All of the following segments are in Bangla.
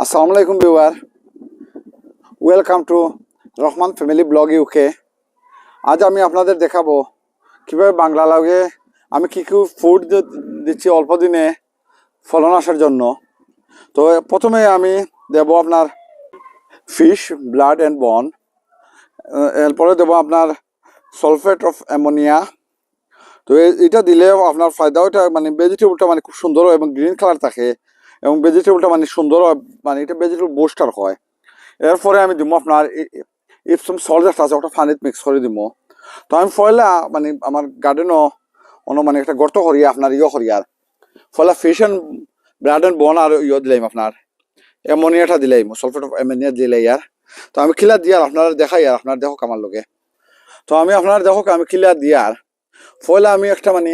আসসালামু আলাইকুম viewer, welcome to Rahman family blog UK. আজ আমি আপনাদের দেখাবো কিভাবে বাংলা লাগে আমি কি কি ফুড দিচ্ছি অল্প দিনে ফলন আসার জন্য। তো প্রথমে আমি দেব আপনার ফিশ ব্লাড অ্যান্ড বন, এরপরে দেবো আপনার সালফেট অফ অ্যামোনিয়া। তো এটা দিলেও আপনার ফায়দা, ওইটা মানে ভেজিটেবলটা মানে খুব সুন্দর হয় এবং গ্রিন কালার থাকে এবং ভেজিটেবলটা মানে সুন্দর হয়, মানে এটা ভেজিটেবল বুস্টার হয়। এরপরে আমি দিব আপনার ইপসম সল্ট যেটা আছে ওটা পানিত মিক্স করে দিব। তো আমি ফয়লা মানে আমার গার্ডেনও মানে একটা গর্ত করিয়া আপনার করিয়ার ফলে ফিশ অ্যান্ড ব্লাড অ্যান্ড বন আর দিলাম আপনার অ্যামোনিয়াটা দিলাম, সালফেট অফ অ্যামোনিয়া দিলাই আর। তো আমি খিলা দিয়ার আপনার দেখাই আর আপনার দেখো আমার লগে। তো আমি আপনার দেখো আমি খিলা দিয়ার ফয়লা আমি একটা মানে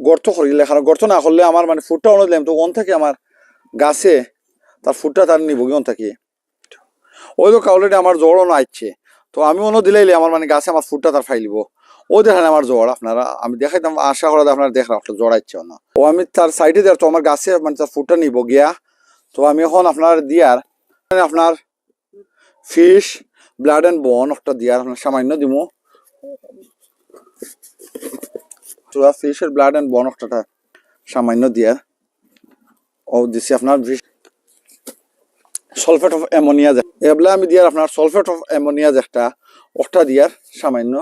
গর্ত করিলে, কারণ গর্ত না করলে আমার মানে ফুডটা অন্য দিলাম তো ওন থেকে আমার গাছে তার ফুডটা তার নিব অন থেকে। ওই তো অলরেডি আমার জ্বরও না আসছে, তো আমি অন্য দিলাইলে আমার মানে গাছে আমার ফুডটা তার ফাইলিব। ও দেখেন আমার জ্বর আপনারা আমি দেখাইতাম, আশা করা আপনারা দেখলাম আপনার জ্বর আসছে না। ও আমি তার সাইডে দেওয়ার তো আমার গাছে মানে তার ফুডটা নিব গিয়া। তো আমি এখন আপনার দিয়ার আপনার ফিশ ব্লাড অ্যান্ড বন একটা দিয়ার আপনার সামান্য দিব। ফিশের ব্লাড অ্যান্ড বন একটা সামান্য দিয়ার ও দিছি আপনার সালফেট অফ অ্যামোনিয়া এবলা আমি দিয়ার আপনার সালফেট অফ অ্যামোনিয়া একটা ওটা দিয়ার সামান্য।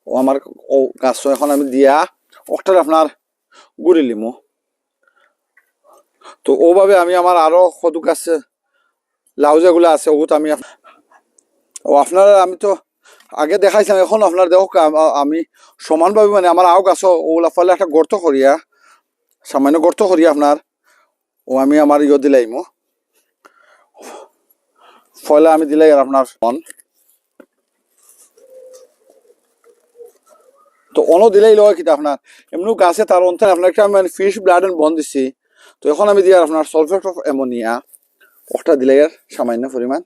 ও আমার ও গাছ এখন আমি দিয়া ওটার আপনার গুড়ি লিমু। তো ওভাবে আমি আমার আরো কত গাছে লাউ যেগুলো আছে ওগুলো আমি ও আপনারা আমি তো আগে দেখাইছিলাম, এখন আপনার দেখো আমি সমানভাবে মানে আমার আও গাছ ওগুলা ফলে একটা গর্ত করিয়া সামান্য গর্ত করিয়া আপনার ও আমি আমার দিলাইমু ফলে আমি দিলাই আর আপনার তো অন্য দিলেই লয় কিন্তু আপনার এমনি গাছে তার অন্তরে আপনার একটা আমি ফিশ ব্লাড অ্যান্ড বন দিছি। তো এখন আমি দিয়ে আপনার সালফেট অফ অ্যামোনিয়া ওটা দিলে আর সামান্য পরিমাণ।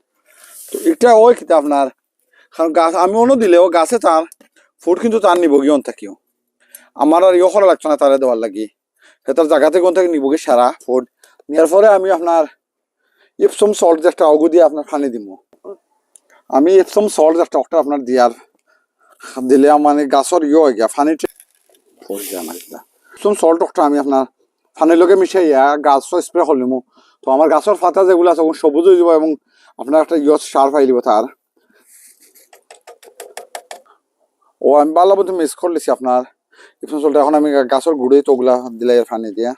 তো এটা ওই কিন্তু আপনার কারণ গাছ আমি অন্য দিলেও গাছে তার ফুড কিন্তু তার নিব গিয়ে থাকিও আমার আর করা লাগছে না তারে দেওয়ার লাগি, সে তার জায়গা থেকে থেকে নিব গিয়ে সারা ফুড নেওয়ার পরে আমি আপনার ইপসম সল্ট একটা অগু দিয়ে আপনার পানি দিব। আমি ইপসম সল্ট একটা ওটা আপনার দিয়ার দিলে মানে গাছর হয়ে গিয়া পানিটা পড়ে যায় না। ইপসম সল্ট একটা আমি আপনার পানির লগে মিশাইয়া গাছ স্প্রে করলিমু। তো আমার গাছের পাতা যেগুলো আছে সবুজ হয়ে যাব এবং আপনার একটা সার পাই দিব তার। ও আমি ভালো মতো মিক্স করলেছি আপনার ইপসম সল্ট। এখন আমি গাছের গুঁড়ে তো ওগুলা দিলে পানি দিয়া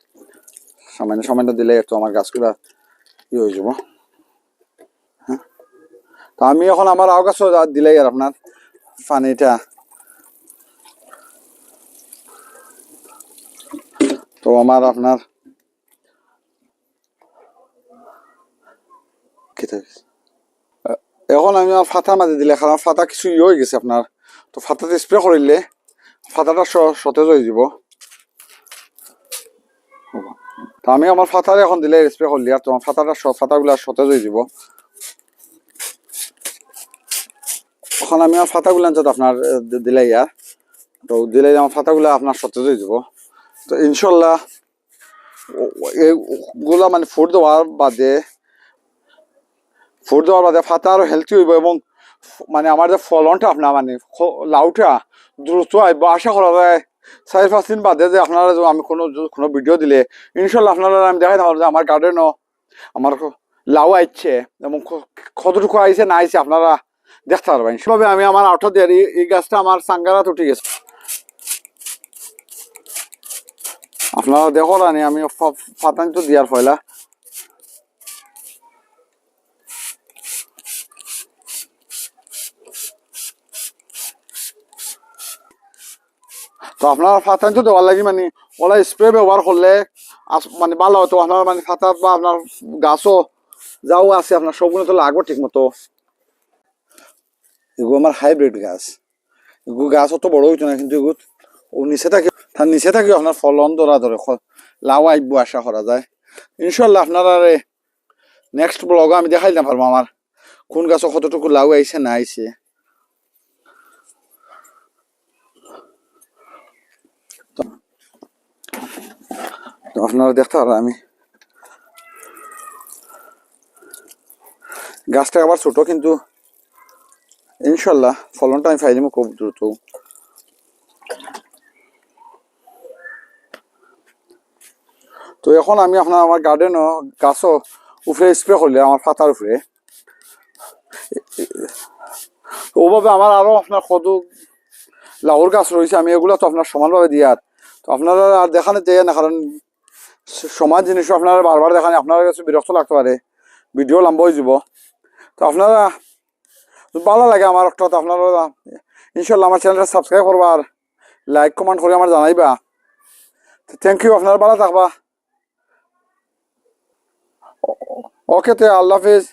সামান্য সামান্য দিলে তো আমার গাছগুলা হয়ে যাব। হ্যাঁ, তো আমি এখন আমার আও গাছও দিলাই আর আপনার পানিটা। তো আমার আপনার এখন আমি আমার ফাতা মাঝে দিলে কারণ ফাতা কিছু হয়ে গেছে আপনার। তো ফাতাতে স্প্রে করিলে ফাতাটা সতেজ হয়ে যাব। তো আমি আমার ফাতারে এখন দিলে স্প্রে করলি আর তোমার ফাতাগুলা সতেজ হয়ে যাব। এখন আমি আমার ফাতাগুলা আপনার দিলে ইয়ার তো দিলে আমার ফাতাগুলা আপনার সতেজ হয়ে যাব। তো ইনশাল্লাহ এগুলা মানে ফুড দেওয়ার বাদে ফাতা আরো হেলথি হইব এবং মানে আমার যে ফলনটা আপনার মানে লাউটা দ্রুত আইব আশা করা যায়। 4-5 দিন বাদে যে আপনারা আমি কোনো ভিডিও দিলে ইনশাল্লাহ আপনারা আমি দেখাই থাকবো যে আমার গার্ডেনও আমার লাউ আইছে এবং কতটুকু আইছে না আইছে আপনারা দেখতে পারবেন। সেভাবে আমি আমার আউটা দিয়ে এই গাছটা আমার সাঙ্গারাত উঠে গেছে আপনারা দেখো রানি আমি ফাতান তো দিয়ার ফয়লা। তো আপনার ফাতান তো দেওয়ার লাগি মানে ওলা স্প্রে ব্যবহার করলে মানে ভালো হতো আপনার মানে ফাতাত বা আপনার গাছও যাও আছে আপনার সবগুলো তো লাগবে ঠিক মতো। এগুলো আমার হাইব্রিড গাছ, এগুলো গাছ অত বড় হইতো না কিন্তু এগুলো ও নিচে থাকে তার নিচে থাকে আপনার ফলন ধরা ধরে লাউ আইব আশা করা যায়। ইনশাল্লাহ আপনারা নেক্সট ব্লগে আমি দেখাই দিতে পারবো আমার কোন গাছও কতটুকু লাউ আইছে না আইছে। তো আপনারা দেখতে পারবেন আমি গাছটা আবার ছোট, কিন্তু ইনশাল্লাহ ফলনটা আমি পাই যাবো খুব দ্রুত। তো এখন আমি আপনার আমার গার্ডেনও গাছও উপরে স্প্রে করলে আমার পাতার উপরে, ওভাবে আমার আরো আপনার কত লাউর গাছ রয়েছে, আমি এগুলো তো আপনার সমানভাবে দিয়ার। তো আপনারা আর দেখানে দেয় না, কারণ সমান জিনিসও আপনারা বারবার দেখান আপনার কাছে বিরক্ত লাগতে পারে, ভিডিও লম্বা হয়ে যাব। তো আপনারা ভালো লাগে আমার একটা, তো আপনারা ইনশাল্লাহ আমার চ্যানেলটা সাবস্ক্রাইব করবা আর লাইক কমেন্ট করে আমার জানাইবা। থ্যাংক ইউ, আপনারা ভালো থাকবা। ওকে, তো আল্লাহ হাফিজ।